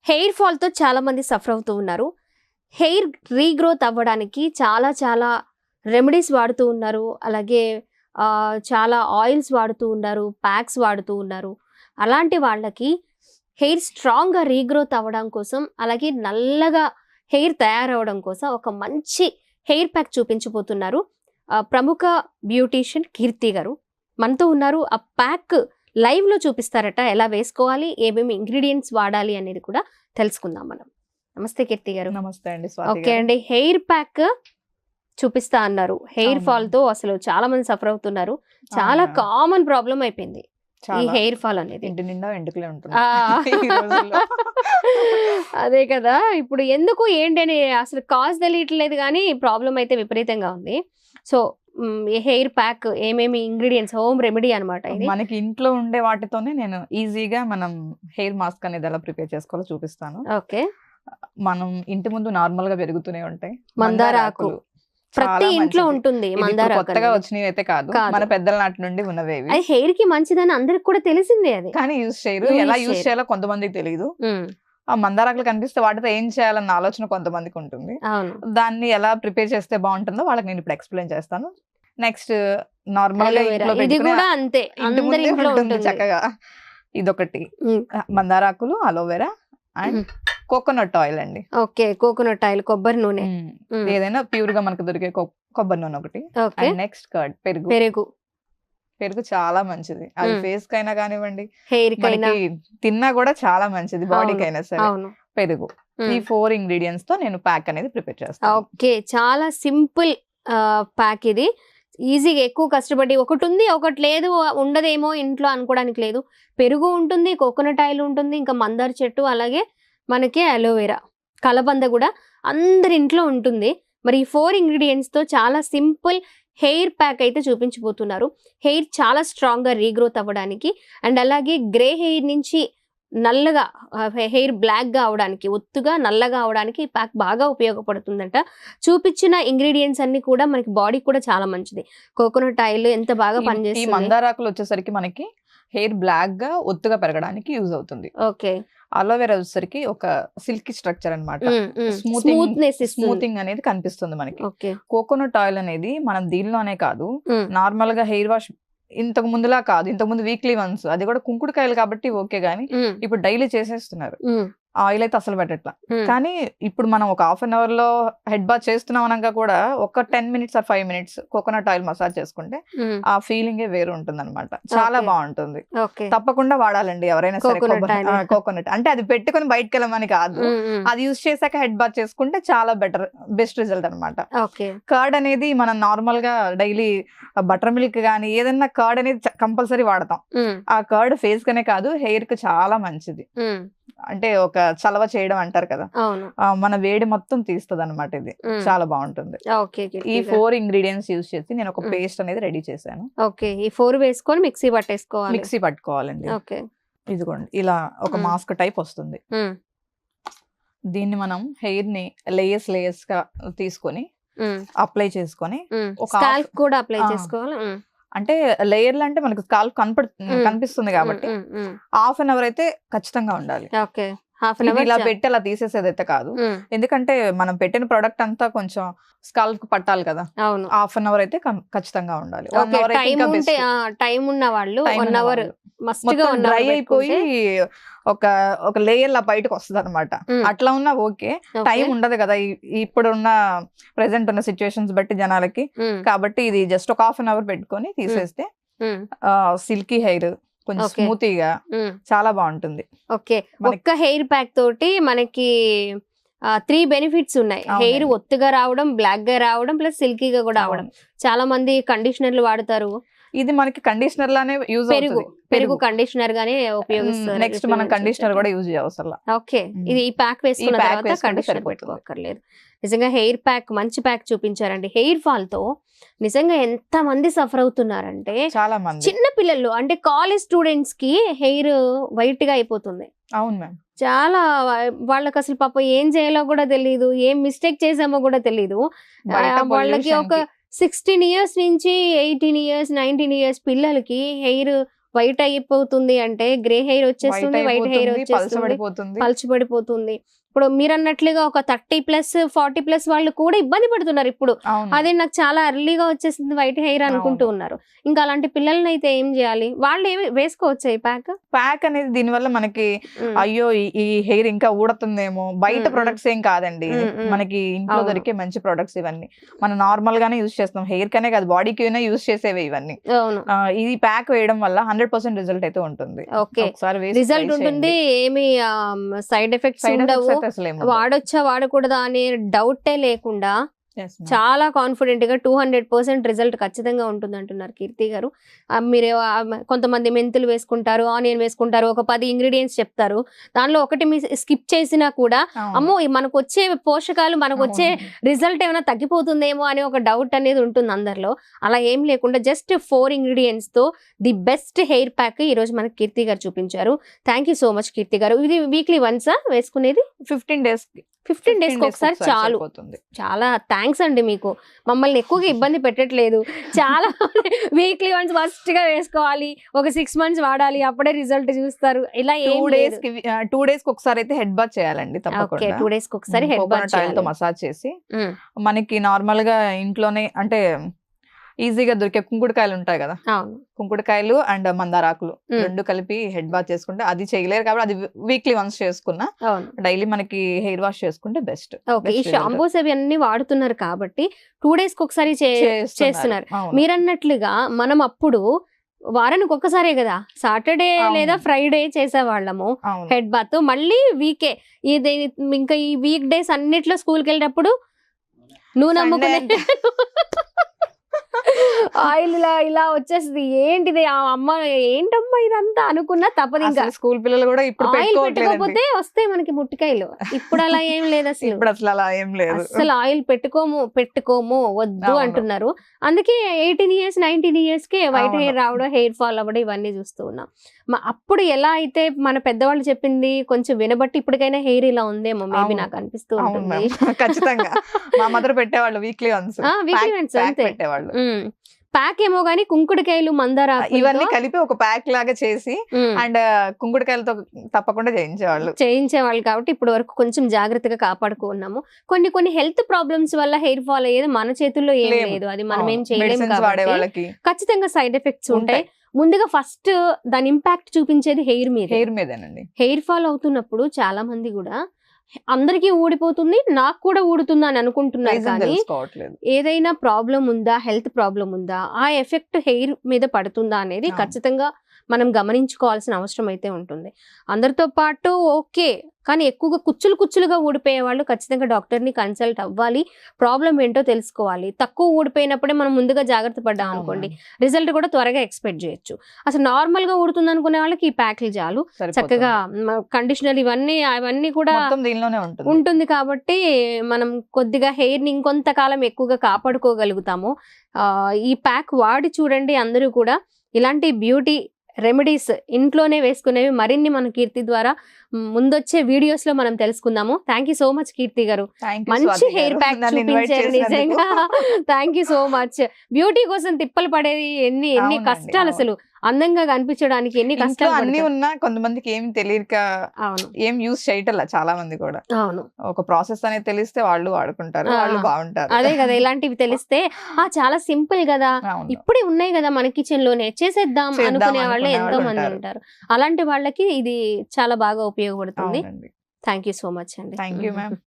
Hair ఫాల్తో చాలా మంది suffer అవుతూ ఉన్నారు. హెయిర్ రీగ్రోత్ అవ్వడానికి చాలా చాలా రెమెడీస్ వాడుతూ ఉన్నారు. అలాగే చాలా ఆయిల్స్ వాడుతూ ఉన్నారు, ప్యాక్స్ వాడుతూ ఉన్నారు. అలాంటి వాళ్ళకి హెయిర్ స్ట్రాంగ్గా రీగ్రోత్ అవ్వడం కోసం, అలాగే నల్లగా హెయిర్ తయారవడం కోసం ఒక మంచి హెయిర్ ప్యాక్ చూపించబోతున్నారు ప్రముఖ బ్యూటీషియన్ కీర్తి గారు. మనతో ఉన్నారు. ఆ ప్యాక్ లైవ్లో చూపిస్తారట, ఎలా వేసుకోవాలి, ఏమేమి ఇంగ్రీడియంట్స్ వాడాలి అనేది కూడా తెలుసుకుందాం మనం. నమస్తే కీర్తి గారు. నమస్తే అండి. ఓకే అండి, హెయిర్ ప్యాక్ చూపిస్తా అన్నారు. హెయిర్ ఫాల్ తో అసలు చాలా మంది సఫర్ అవుతున్నారు. చాలా కామన్ ప్రాబ్లం అయిపోయింది ఈ హెయిర్ ఫాల్ అనేది. ఇంటి నిండా వెంట్రుకలే ఉంటుంది. అదే కదా, ఇప్పుడు ఎందుకు ఏంటి అని అసలు కాజ్ తెలియట్లేదు, కానీ ప్రాబ్లం అయితే విపరీతంగా ఉంది. సో హెయిర్ ప్యాక్ ఏమేమి ఇంగ్రీడియంట్స్, హోమ్ రెమెడీ అనమాట ఇది. మనకి ఇంట్లో ఉండే వాటితోనే నేను ఈజీగా మనం హెయిర్ మాస్క్ అనేది ఎలా ప్రిపేర్ చేసుకోవాలో చూపిస్తాను. ఓకే, మనం ఇంటి ముందు నార్మల్ గా పెరుగుతూనే ఉంటాయి మందార ఆకు. ప్రతి ఇంట్లో ఉంటుంది మందార ఆకు. కొత్తగా వచ్చినవి అయితే కాదు, మన పెద్దల నాటి నుండి ఉన్నవి. అది హెయిర్ కి మంచిదని అందరికి కూడా తెలిసిందే, అది కానీ యూజ్ చేయరు. ఎలా యూజ్ చేయాలో కొంతమందికి తెలియదు. ఆ మందారాకులు కనిపిస్తే వాటితో ఏం చేయాలన్న ఆలోచన కొంతమందికి ఉంటుంది. దాన్ని ఎలా ప్రిపేర్ చేస్తే బాగుంటుందో వాళ్ళకి నేను ఇప్పుడు ఎక్స్ప్లెయిన్ చేస్తాను. నెక్స్ట్ నార్మల్ గా ఇది కూడా అంతే, అందరి ఇంట్లో ఉంటుంది చక్కగా. ఇదొకటి మందారాకులు, అలోవెరా అండ్ కోకోనట్ ఆయిల్ అండి. ఓకే, కోకోనట్ ఆయిల్, కొబ్బరి నూనె, ఏదైనా ప్యూర్ గా మనకు దొరికే కొబ్బరి నూనె ఒకటి. నెక్స్ట్ కర్డ్, పెరుగు చాలా మంచిది. అది ఫేస్ కైనా కానివ్వండి, హెయిర్ కైనా, తిన్నా కూడా చాలా మంచిది బాడీకి అయినా సరే. పెరుగు, ఈ 4 ఇంగ్రీడియంట్స్ తో నేను ప్యాక్ అనేది ప్రిపేర్ చేస్తాను. ఓకే, చాలా సింపుల్ ప్యాక్ ఇది. ఈజీగా, ఎక్కువ కష్టపడి ఒకటి ఉంది ఒకటి లేదు ఉండదేమో ఇంట్లో అనుకోవడానికి లేదు. పెరుగు ఉంటుంది, కోకోనట్ ఆయిల్ ఉంటుంది, ఇంకా మందార చెట్టు, అలాగే మనకి అలోవెరా, కలబంద కూడా అందరి ఇంట్లో ఉంటుంది. మరి ఈ 4 ఇంగ్రీడియంట్స్ తో చాలా సింపుల్ హెయిర్ ప్యాక్ అయితే చూపించబోతున్నారు. హెయిర్ చాలా స్ట్రాంగ్ గా రీగ్రోత్ అవ్వడానికి, అండ్ అలాగే గ్రే హెయిర్ నుంచి నల్లగా హెయిర్ బ్లాక్ గా అవడానికి, ఒత్తుగా నల్లగా అవడానికి ఈ ప్యాక్ బాగా ఉపయోగపడుతుందంట. చూపించిన ఇంగ్రీడియంట్స్ అన్ని కూడా మనకి బాడీ కూడా చాలా మంచిది. కోకోనట్ ఆయిల్ ఎంత బాగా పనిచేస్తుంది. ఈ మందారాకులు వచ్చేసరికి మనకి హెయిర్ బ్లాక్ గా ఒత్తుగా పెరగడానికి యూజ్ అవుతుంది. ఓకే, అలోవెరా వచ్చేసరికి ఒక సిల్కీ స్ట్రక్చర్ అనమాట, స్మూతింగ్ అనేది కనిపిస్తుంది మనకి. కోకోనట్ ఆయిల్ అనేది మనం దీనిలోనే కాదు, నార్మల్ గా హెయిర్ వాష్ ఇంతకు ముందులా కాదు, ఇంతకు ముందు వీక్లీ వన్స్, అది కూడా కుంకుడుకాయలు కాబట్టి ఓకే, గానీ ఇప్పుడు డైలీ చేసేస్తున్నారు. ఆయిల్ అయితే అసలు పెట్టట్లా. కానీ ఇప్పుడు మనం ఒక హాఫ్ అన్ అవర్ లో హెడ్ బాత్ చేస్తున్నాం అనగా కూడా ఒక 10 minutes or 5 minutes coconut oil massage చేసుకుంటే ఆ ఫీలింగే వేరు ఉంటుంది అనమాట. చాలా బాగుంటుంది. తప్పకుండా వాడాలండి ఎవరైనా సరే కోకోనట్. అంటే అది పెట్టుకుని బయటకు వెళ్ళమని కాదు, అది యూజ్ చేశాక హెడ్ బాత్ చేసుకుంటే చాలా బెస్ట్ రిజల్ట్ అనమాట. కర్డ్ అనేది మనం నార్మల్ గా డైలీ బటర్ మిల్క్ గానీ ఏదైనా కర్డ్ అనేది కంపల్సరీ వాడతాం. ఆ కర్డ్ ఫేస్ కనే కాదు హెయిర్ కి చాలా మంచిది. అంటే ఒక చలవ చేయడం అంటారు కదా, మన వేడి మొత్తం తీస్తుంది అనమాట. ఇది చాలా బాగుంటుంది. ఈ 4 ఇంగ్రీడియంట్స్ యూజ్ చేసి నేను ఒక పేస్ట్ అనేది రెడీ చేశాను. ఓకే, ఈ 4 వేసుకొని మిక్సీ పట్టుకోవాలండి. ఇదిగోండి, ఇలా ఒక మాస్క్ టైప్ వస్తుంది. దీన్ని మనం హెయిర్ ని లేయర్స్ గా తీసుకొని అప్లై చేసుకొని, స్కాల్ప్ కూడా అప్లై చేసుకోవాలి. అంటే లేయర్లు అంటే మనకు స్కాల్ప్ కనిపిస్తుంది కాబట్టి హాఫ్ అన్ అవర్ అయితే ఖచ్చితంగా ఉండాలి. ఇలా పెట్టి అలా తీసేసేది అయితే కాదు, ఎందుకంటే మనం పెట్టిన ప్రొడక్ట్ అంతా కొంచెం స్కాల్ప్ పట్టాలి కదా. హాఫ్ అన్ అవర్ అయితే ఖచ్చితంగా ఉండాలి. టైం ఉన్న వాళ్ళు 1 hour డ్రై అయిపోయి ఒక లేయర్ లా బయటకు వస్తుంది అనమాట. అట్లా ఉన్నా ఓకే, టైం ఉండదు కదా ఇప్పుడున్న ప్రెసెంట్ ఉన్న సిచ్యువేషన్స్ బట్టి జనాలకి. కాబట్టి ఇది జస్ట్ ఒక హాఫ్ అన్ అవర్ పెట్టుకొని తీసేస్తే సిల్కీ హెయిర్ కొంచెం స్మూతీగా చాలా బాగుంటుంది. ఓకే, ఒక్క హెయిర్ ప్యాక్ తోటి మనకి 3 బెనిఫిట్స్ ఉన్నాయి. హెయిర్ ఒత్తుగా రావడం, బ్లాక్ గా రావడం, ప్లస్ సిల్కీగా కూడా అవడం. చాలా మంది కండిషనర్లు వాడతారు, ఇది మనకి కండిషనర్ లానే యూజ్ అవుతుంది. పెరుగు కండిషనర్ గానే ఉపయోగిస్తారు. నెక్స్ట్ మనం కండిషనర్ కూడా యూజ్ చేయవసరం. ఓకే, ఇది ఈ ప్యాక్ వేసుకున్న తర్వాత కండిషనర్ పెట్టుకోకర్లేదు. నిజంగా హెయిర్ ప్యాక్ మంచి ప్యాక్ చూపించారండి. హెయిర్ ఫాల్ తో నిజంగా ఎంత మంది సఫర్ అవుతున్నారంటే, చాలా మంది చిన్న పిల్లలు, అంటే కాలేజ్ స్టూడెంట్స్ కి హెయిర్ వైట్ గా అయిపోతుంది. అవును మ్యామ్, చాలా వాళ్ళకి అసలు పాప ఏం చేయాలో కూడా తెలియదు, ఏం మిస్టేక్ చేసామో కూడా తెలియదు. వాళ్ళకి ఒక 16 years నుంచి 18 years 19 years పిల్లలకి హెయిర్ వైట్ అయిపోతుంది అంటే గ్రే హెయిర్ వచ్చేస్తుంది, వైట్ హెయిర్ వచ్చేస్తుంది, పలచబడిపోతుంది. పలుచబడిపోతుంది. ఇప్పుడు మీరు అన్నట్లుగా ఒక 30+ 40+ వాళ్ళు కూడా ఇబ్బంది పడుతున్నారు ఇప్పుడు. అవును. అదే నాకు చాలా ఎర్లీగా వచ్చేసింది వైట్ హెయిర్ అనుకుంటూ అవును. ఉన్నారు. ఇంకా అలాంటి పిల్లల్ని అయితే ఏం చేయాలి? వాళ్ళు ఏమి వేసుకోవచ్చా ఈ ప్యాక్? ప్యాక్ అనేది దీనివల్ల మనకి అయ్యో ఈ హెయిర్ ఇంకా ఊడుతుందేమో, బయట ప్రొడక్ట్స్ ఏం కాదండి ఇది. మనకి ఇంట్లో అవును. దొరికే మంచి ప్రొడక్ట్స్ ఇవన్నీ. మనం నార్మల్ గానే యూజ్ చేస్తాం, హెయిర్ కనే కాదు బాడీకి యూజ్ చేసేవి ఇవన్నీ. అవును. ఇది ప్యాక్ వేయడం వల్ల 100% రిజల్ట్ అయితే ఉంటుంది. ఓకే, ఒకసారి వేసి రిజల్ట్ try ఉంటుంది, చేయండి. ఏమి సైడ్ ఎఫెక్ట్స్ Side effects ఉండవు, అయితే అసలు ఏం ఉండవు. వాడొచ్చా వాడకూడదా అనే డౌటే లేకుండా Yes, ma'am. చాలా కాన్ఫిడెంట్ గా 200% రిజల్ట్ ఖచ్చితంగా ఉంటుంది అంటున్నారు కీర్తి గారు. మీరు కొంతమంది మెంతులు వేసుకుంటారు, ఆనియన్ వేసుకుంటారు, ఒక 10 ఇంగ్రీడియంట్స్ చెప్తారు, దానిలో ఒకటి మీ స్కిప్ చేసినా కూడా అవును. అమ్మో మనకు వచ్చే పోషకాలు, మనకు వచ్చే అవును. రిజల్ట్ ఏమైనా తగ్గిపోతుందేమో అని ఒక డౌట్ అనేది ఉంటుంది అందరిలో. అలా ఏం లేకుండా జస్ట్ 4 ఇంగ్రీడియంట్స్ తో ది బెస్ట్ హెయిర్ ప్యాక్ ఈ రోజు మనకి కీర్తి గారు చూపించారు. థ్యాంక్ యూ సో మచ్ కీర్తి గారు. ఇది వీక్లీ వన్సా వేసుకునేది? 15 days 15 days కి ఒకసారి చాలు. సరిపోతుంది. చాలా థ్యాంక్స్ అండి మీకు. మమ్మల్ని ఎక్కువగా ఇబ్బంది పెట్టట్లేదు. చాలా వీక్లీ వన్స్ ఫస్ట్ గా వేసుకోవాలి, ఒక 6 months వాడాలి, అప్పుడే రిజల్ట్ చూస్తారు, ఇలా ఏం 2 లేదు. days కి 2 days కి ఒకసారి అయితే హెడ్ బాత్ చేయాలండి ఓకే, తప్పకుండా. 2 days కి ఒకసారి హెడ్ బాత్ కోకోనట్ ఆయిల్ తో చేయాలి. మసాజ్ చేసి ఉమ్, మనకి నార్మల్ గా ఇంట్లోనే అంటే ఈజీగా దొరికే కుంకుడుకాయలు ఉంటాయి కదా, అవును. కుంకుడుకాయలు అండ్ మందారాకులు మ్మ్. 2 కలిపి హెడ్ బాత్ చేసుకుంటే, అది చేయలేరు కాబట్టి అది వీక్లీ వన్స్ చేసుకున్నా, అవును. డైలీ మనకి హెయిర్ వాష్ చేసుకుంటే బెస్ట్. ఓకే, ఈ షాంపూస్ అవి అన్ని వాడుతున్నారు కాబట్టి 2 days కి ఒకసారి చేస్తున్నారు. మీరు అన్నట్లుగా మనం అప్పుడు వారానికి ఒక్కసారే కదా, సాటర్డే అవును. లేదా ఫ్రైడే చేసేవాళ్ళము హెడ్ బాత్. మళ్ళీ వీకే ఇది, ఇంకా ఈ వీక్ డేస్ అన్నిట్లో స్కూల్కి వెళ్ళినప్పుడు నువ్వు నమ్ముకునే ఆయిల్ ఇలా వచ్చేస్తుంది. ఏంటిది ఆ అమ్మ, ఏంటమ్మా ఇదంతా అనుకున్నా తప్పదు. ఇంకా స్కూల్ పిల్లలు కూడా ఇప్పుడు ఆయిల్ పెట్టుకోకపోతే వస్తాయి మనకి ముట్టికాయలు. ఇప్పుడు అలా ఏం లేదు అసలు. ఇప్పుడు అసలు అలా ఏం లేదు. అసలు ఆయిల్ పెట్టుకోము వద్దు అవును. అంటున్నారు. అందుకే 18 years 19 years కే వైట్ అవును. హెయిర్ రావడం, హెయిర్ ఫాల్ అవ్వడం ఇవన్నీ చూస్తూ ఉన్నాం. అప్పుడు ఎలా అయితే మన పెద్దవాళ్ళు చెప్పింది కొంచెం వినబట్టి ఇప్పటికైనా హెయిర్ ఇలా ఉందేమో మేబీ అవును. నాకు అనిపిస్తూ అవును ఉంటుంది. మ్యామ్, ఖచ్చితంగా మా మదర్ పెట్టేవాళ్ళు వీక్లీ వన్స్ వీక్లీ వన్స్ అంతే. పెట్టేవాళ్ళు. ప్యాక్ ఏమో గానీ కుంకుడుకాయలు, మందార ఇవన్నీ కలిపి ఒక ప్యాక్ లాగా చేసి అండ్ కుంకుడుకాయలతో తప్పకుండా చేయించేవాళ్ళు. చేయించేవాళ్ళు కాబట్టి ఇప్పటి వరకు కొంచెం జాగ్రత్తగా కాపాడుకున్నాము. కొన్ని హెల్త్ ప్రాబ్లమ్స్ వల్ల హెయిర్ ఫాల్ అయ్యేది మన చేతుల్లో ఏం లేవు. లేదు, అది మనం ఏం అవును. చేయలేము Medicines వాడే కాబట్టి వాళ్ళకి ఖచ్చితంగా సైడ్ ఎఫెక్ట్స్ ఉంటాయి. ఉంటాయి. ముందుగా ఫస్ట్ దాని ఇంపాక్ట్ చూపించేది హెయిర్ మీద. హెయిర్ మీదేనండి. హెయిర్ ఫాల్ అవుతున్నప్పుడు చాలా మంది కూడా అందరికీ ఊడిపోతుంది, నాకు కూడా ఊడుతుంది అని అనుకుంటున్నారు. Reason కానీ తెలుసుకోవట్లేదు. ఏదైనా ప్రాబ్లం ఉందా, హెల్త్ ప్రాబ్లం ఉందా, ఆ ఎఫెక్ట్ హెయిర్ మీద పడుతుందా అనేది అవును. ఖచ్చితంగా మనం గమనించుకోవాల్సిన అవసరం అయితే ఉంటుంది. అందరితో పాటు ఓకే, కానీ ఎక్కువగా కుచ్చులుగా ఊడిపోయే వాళ్ళు ఖచ్చితంగా డాక్టర్ని కన్సల్ట్ అవ్వాలి, ప్రాబ్లం ఏంటో తెలుసుకోవాలి. తక్కువ ఊడిపోయినప్పుడే మనం ముందుగా జాగ్రత్త పడ్డాం అనుకోండి, రిజల్ట్ కూడా త్వరగా ఎక్స్పెక్ట్ చేయొచ్చు. అసలు నార్మల్ గా ఊడుతుంది అనుకునే వాళ్ళకి ఈ ప్యాక్లు చాలు. చక్కగా కండిషనర్ అవన్నీ కూడా మొత్తం దీనిలోనే ఉంటుంది కాబట్టి మనం కొద్దిగా హెయిర్ ని ఇంకొంతకాలం ఎక్కువగా కాపాడుకోగలుగుతాము. ఈ ప్యాక్ వాడి చూడండి అందరూ కూడా. ఇలాంటి బ్యూటీ రెమెడీస్ ఇంట్లోనే వేసుకునేవి మరిన్ని మన కీర్తి ద్వారా ముందొచ్చే వీడియోస్ లో మనం తెలుసుకుందాము. థ్యాంక్ యూ సో మచ్ కీర్తి గారు, మంచి హెయిర్ ప్యాక్ చూపించారు నిజంగా. Thank you so much. Beauty కోసం తిప్పలు పడేది ఎన్ని కష్టాలు, అసలు అందంగా కనిపించడానికి ఎన్ని కష్టాలు అన్ని ఉన్నా కొంతమందికి ఏం తెలియక అవును ఏం యూజ్ చేయటల్లా చాలా మంది కూడా. అవును, ఒక ప్రాసెస్ అనేది తెలిస్తే వాళ్ళు వాడుకుంటారు, వాళ్ళు బాగుంటారు. అదే కదా, ఇలాంటివి తెలిస్తే చాలా సింపుల్ కదా, ఇప్పుడే ఉన్నాయి కదా మన కిచెన్ లోనే చేసేద్దాం అనుకునే వాళ్ళే ఎంతో మంది ఉంటారు. అలాంటి వాళ్ళకి ఇది చాలా బాగా ఉపయోగపడుతుంది. థ్యాంక్ యూ సో మచ్ అండి. Thank you ma'am.